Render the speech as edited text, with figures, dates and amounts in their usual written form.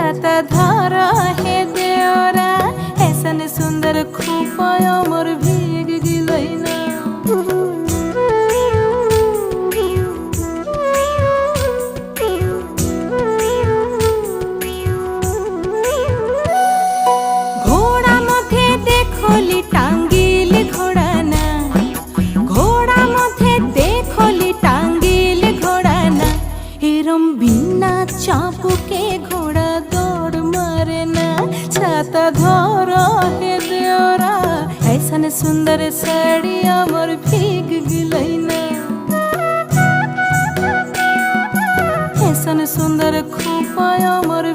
छाता धरा हे देवरा ऐसन सुंदर खूपाया मोर भीग गिलैना घोड़ा मथे देखोली टांगिल घोड़ा ना घोड़ा मथे देखोली टांगिल घोड़ा ना एरम बिना चापुके घोड़ा दौड़ मारे ना छाता धरा हे देवरा ऐसन सुंदर साड़िया मोर भीग गिलैना ऐसन सुंदर खूपाया मोर